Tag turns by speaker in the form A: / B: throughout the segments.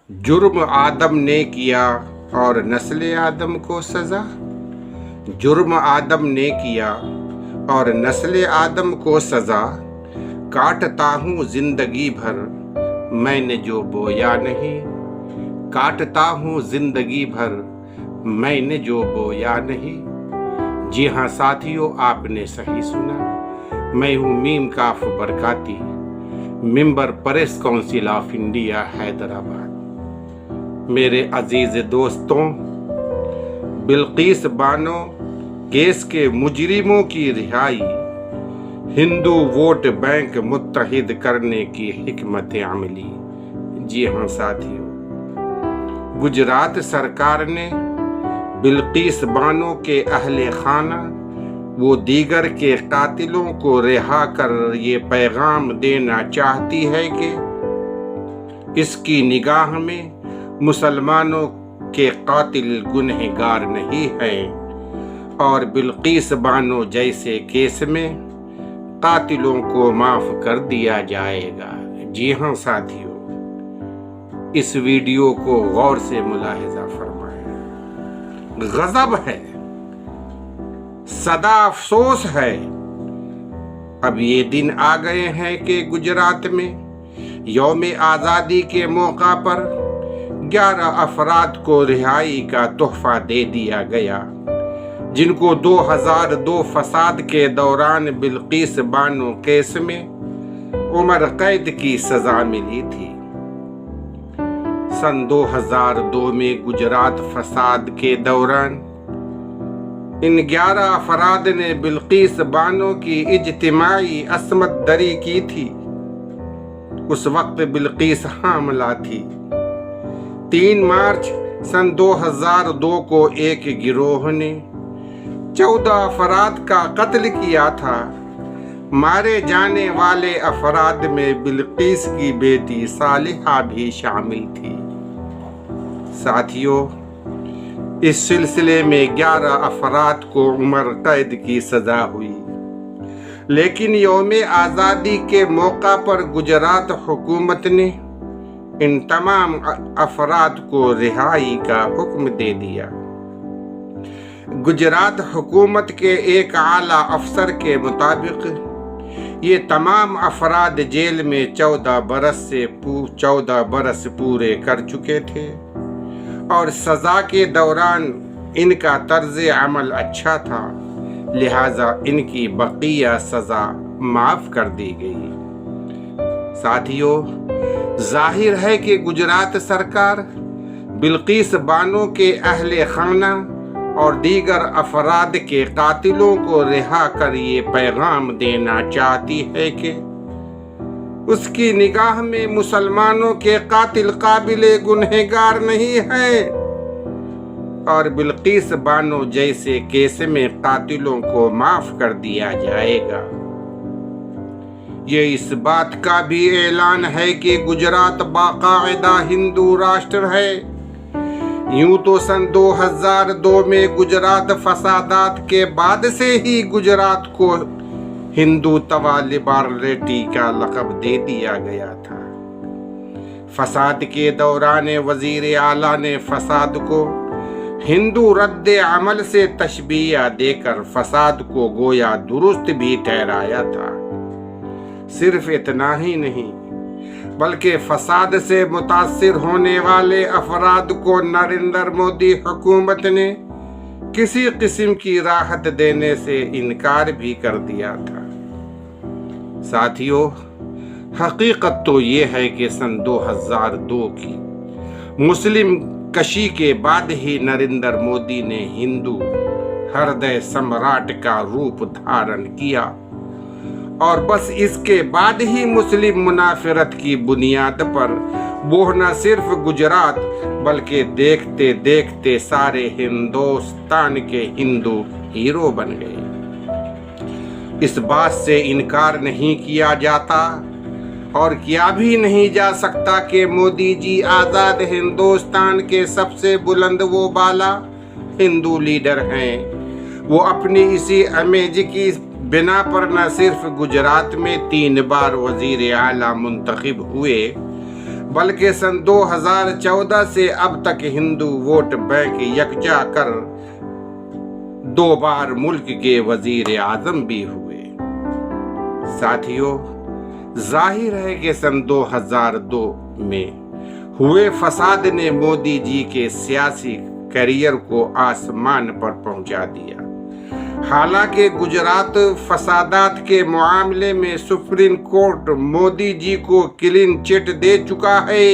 A: جرم آدم نے کیا اور نسل آدم کو سزا۔ جرم آدم نے کیا اور نسل آدم کو سزا، کاٹتا ہوں زندگی بھر میں نے جو بویا نہیں، کاٹتا ہوں زندگی بھر میں نے جو بویا نہیں۔ جی ہاں ساتھیو، آپ نے صحیح سنا، میں ہوں میم کاف Barkati, member press council of India Hyderabad. میرے عزیز دوستوں، بلقیس بانو کیس کے مجرموں کی رہائی، ہندو ووٹ بینک متحد کرنے کی حکمت عملی۔ جی ہاں ساتھیو، گجرات سرکار نے بلقیس بانو کے اہل خانہ وہ دیگر کے قاتلوں کو رہا کر یہ پیغام دینا چاہتی ہے کہ اس کی نگاہ میں مسلمانوں کے قاتل گنہگار نہیں ہیں، اور بلقیس بانو جیسے کیس میں قاتلوں کو معاف کر دیا جائے گا۔ جی ہاں ساتھیو، اس ویڈیو کو غور سے ملاحظہ فرمائیں۔ غضب ہے، صدا افسوس ہے، اب یہ دن آ گئے ہیں کہ گجرات میں یوم آزادی کے موقع پر 11 افراد کو رہائی کا تحفہ دے دیا گیا، جن کو 2002 فساد کے دوران بلقیس بانو کیس میں عمر قید کی سزا ملی تھی۔ سن 2002 میں گجرات فساد کے دوران ان 11 افراد نے بلقیس بانو کی اجتماعی عصمت دری کی تھی۔ اس وقت بلقیس حاملہ تھی۔ 3 مارچ سن 2002 کو ایک گروہ نے 14 افراد کا قتل کیا تھا۔ مارے جانے والے افراد میں بلقیس کی بیٹی صالحہ بھی شامل تھی۔ ساتھیو، اس سلسلے میں 11 افراد کو عمر قید کی سزا ہوئی، لیکن یوم آزادی کے موقع پر گجرات حکومت نے ان تمام افراد کو رہائی کا حکم دے دیا۔ گجرات حکومت کے ایک اعلیٰ افسر کے مطابق یہ تمام افراد جیل میں 14 برس پورے کر چکے تھے، اور سزا کے دوران ان کا طرز عمل اچھا تھا، لہٰذا ان کی بقیہ سزا معاف کر دی گئی۔ ساتھیو، ظاہر ہے کہ گجرات سرکار بلقیس بانو کے اہل خانہ اور دیگر افراد کے قاتلوں کو رہا کر یہ پیغام دینا چاہتی ہے کہ اس کی نگاہ میں مسلمانوں کے قاتل قابل گنہگار نہیں ہیں، اور بلقیس بانو جیسے کیس میں قاتلوں کو معاف کر دیا جائے گا۔ یہ اس بات کا بھی اعلان ہے کہ گجرات باقاعدہ ہندو راشٹر ہے۔ یوں تو سن 2002 میں گجرات فسادات کے بعد سے ہی گجرات کو ہندو توا لبرٹی کا لقب دے دیا گیا تھا۔ فساد کے دوران وزیر اعلیٰ نے فساد کو ہندو رد عمل سے تشبیہ دے کر فساد کو گویا درست بھی ٹھہرایا تھا۔ صرف اتنا ہی نہیں، بلکہ فساد سے متاثر ہونے والے افراد کو نریندر مودی حکومت نے کسی قسم کی راحت دینے سے انکار بھی کر دیا تھا۔ ساتھیو، حقیقت تو یہ ہے کہ سن 2002 کی مسلم کشی کے بعد ہی نریندر مودی نے ہندو ہردے سمراٹ کا روپ دھارن کیا، اور بس اس کے بعد ہی مسلم منافرت کی بنیاد پر وہ نہ صرف گجرات بلکہ دیکھتے دیکھتے سارے ہندوستان کے ہندو ہیرو بن گئے۔ اس بات سے انکار نہیں کیا جاتا اور کیا بھی نہیں جا سکتا کہ مودی جی آزاد ہندوستان کے سب سے بلند و بالا ہندو لیڈر ہیں۔ وہ اپنی اسی امیج کی بنا پر نہ صرف گجرات میں 3 بار وزیر اعلیٰ منتخب ہوئے بلکہ سن 2014 سے اب تک ہندو ووٹ بینک یکجا کر 2 بار ملک کے وزیر اعظم بھی ہوئے۔ ساتھیوں، ظاہر ہے کہ سن 2002 میں ہوئے فساد نے مودی جی کے سیاسی کیریئر کو آسمان پر پہنچا دیا۔ حالانکہ گجرات فسادات کے معاملے میں سپریم کورٹ مودی جی کو کلین چٹ دے چکا ہے،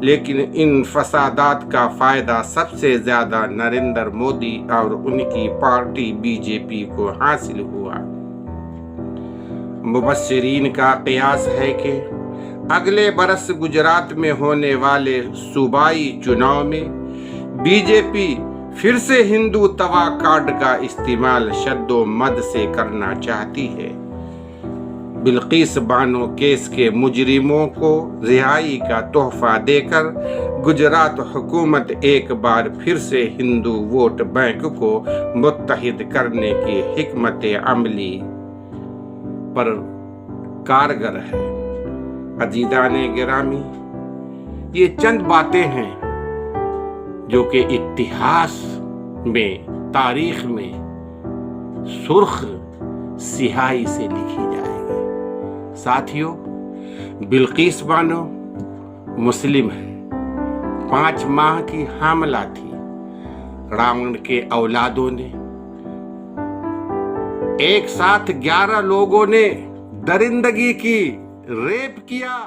A: لیکن ان فسادات کا فائدہ سب سے زیادہ نریندر مودی اور ان کی پارٹی بی جے پی کو حاصل ہوا۔ مبصرین کا قیاس ہے کہ اگلے برس گجرات میں ہونے والے صوبائی چناؤ میں بی جے پی پھر سے ہندو توا کارڈ کا استعمال شد و مد سے کرنا چاہتی ہے۔ بلقیس بانو کیس کے مجرموں کو رہائی کا تحفہ دے کر گجرات حکومت ایک بار پھر سے ہندو ووٹ بینک کو متحد کرنے کی حکمت عملی پر کارگر ہے۔ عزیزان گرامی، یہ چند باتیں ہیں جو کہ اتہاس میں، تاریخ میں سرخ سیاہی سے لکھی جائے گی۔ ساتھیوں، بلقیس بانو مسلم ہے، 5 ماہ کی حاملہ تھی۔ راون کے اولادوں نے ایک ساتھ 11 لوگوں نے درندگی کی، ریپ کیا۔